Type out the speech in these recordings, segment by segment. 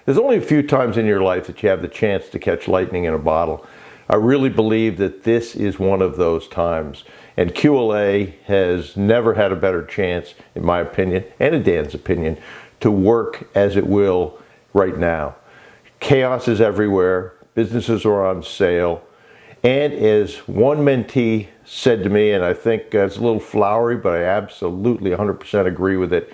There's only a few times in your life that you have the chance to catch lightning in a bottle. I really believe that this is one of those times. And QLA has never had a better chance, in my opinion, and in Dan's opinion, to work as it will right now. Chaos is everywhere. Businesses are on sale. And as one mentee said to me, and I think it's a little flowery, but I absolutely 100% agree with it.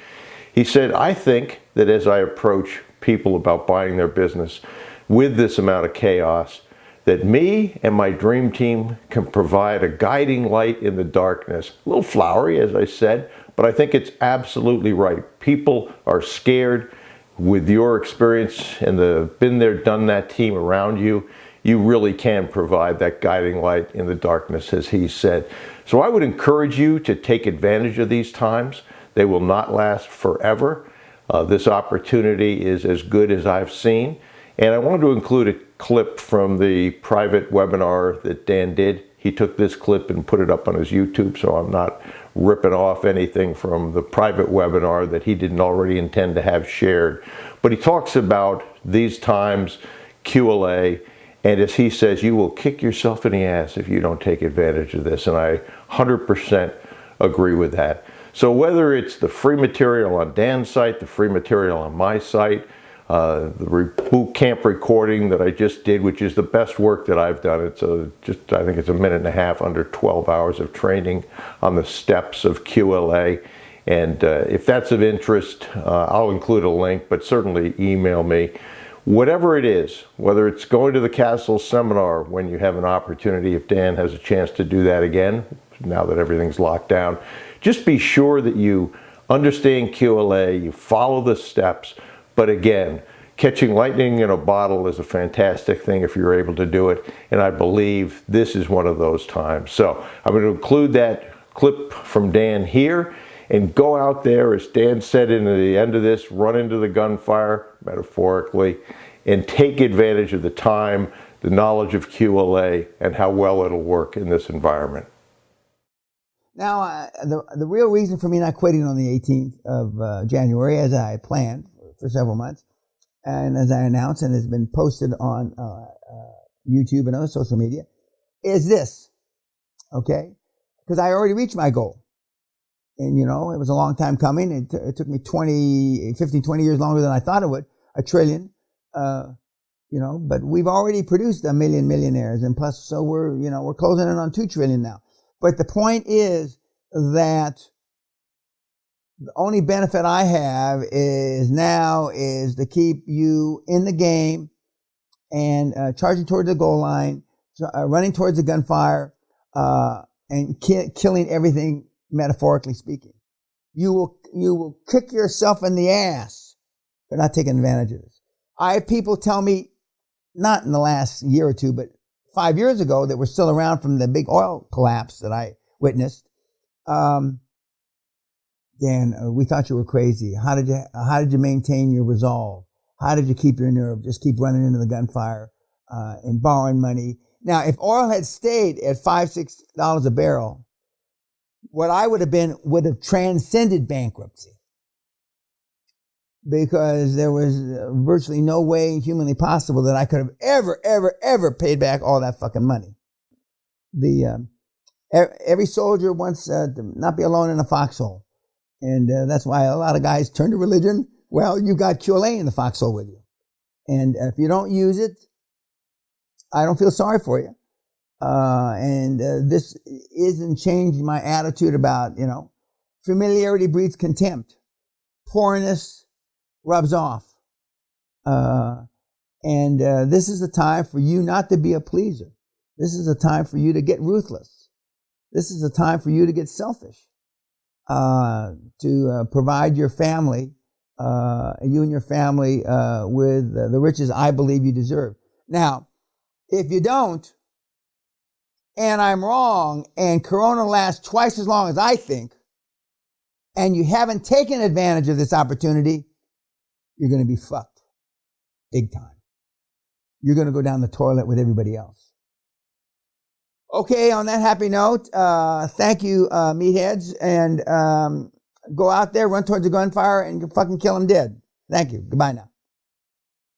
He said, I think that as I approach people about buying their business with this amount of chaos, that me and my dream team can provide a guiding light in the darkness. A little flowery, as I said, but I think it's absolutely right. People are scared. With your experience and the been there, done that team around you, you really can provide that guiding light in the darkness, as he said. So I would encourage you to take advantage of these times. They will not last forever. This opportunity is as good as I've seen. And I wanted to include a clip from the private webinar that Dan did. He took this clip and put it up on his YouTube, so I'm not ripping off anything from the private webinar that he didn't already intend to have shared. But he talks about these times, QLA, and as he says, you will kick yourself in the ass if you don't take advantage of this. And I 100% agree with that. So whether it's the free material on Dan's site, the free material on my site, the boot camp recording that I just did, which is the best work that I've done. It's I think it's a minute and a half, under 12 hours of training on the steps of QLA. And if that's of interest, I'll include a link, but certainly email me. Whatever it is, whether it's going to the Castle seminar when you have an opportunity, if Dan has a chance to do that again, now that everything's locked down, just be sure that you understand QLA, you follow the steps. But again, catching lightning in a bottle is a fantastic thing if you're able to do it. And I believe this is one of those times. So I'm going to include that clip from Dan here and go out there, as Dan said in the end of this, run into the gunfire, metaphorically, and take advantage of the time, the knowledge of QLA, and how well it'll work in this environment. Now, the real reason for me not quitting on the 18th of January, as I had planned for several months, and as I announced and has been posted on YouTube and other social media, is this, okay? Because I already reached my goal. And, you know, it was a long time coming. It took me 20 years longer than I thought it would, $1 trillion, you know, but we've already produced 1 million millionaires. And plus, so we're closing in on 2 trillion now. But the point is that the only benefit I have is to keep you in the game and charging towards the goal line, running towards the gunfire, and killing everything, metaphorically speaking. You will kick yourself in the ass for not taking advantage of this. I have people tell me, not in the last year or two, but 5 years ago, that were still around from the big oil collapse that I witnessed. Dan, we thought you were crazy. How did you maintain your resolve? How did you keep your nerve? Just keep running into the gunfire and borrowing money. Now, if oil had stayed at $5-6 a barrel, what I would have transcended bankruptcy, because there was virtually no way humanly possible that I could have ever paid back all that fucking money. Every soldier wants to not be alone in a foxhole. And that's why a lot of guys turn to religion. Well, you got QLA in the foxhole with you. And if you don't use it, I don't feel sorry for you. This isn't changing my attitude about, familiarity breeds contempt. Poorness rubs off. This is a time for you not to be a pleaser. This is a time for you to get ruthless. This is a time for you to get selfish. To provide your family, you and your family, with the riches I believe you deserve. Now, if you don't, and I'm wrong, and Corona lasts twice as long as I think, and you haven't taken advantage of this opportunity, you're going to be fucked. Big time. You're going to go down the toilet with everybody else. Okay, on that happy note, thank you, meatheads, and go out there, run towards the gunfire, and fucking kill them dead. Thank you. Goodbye now.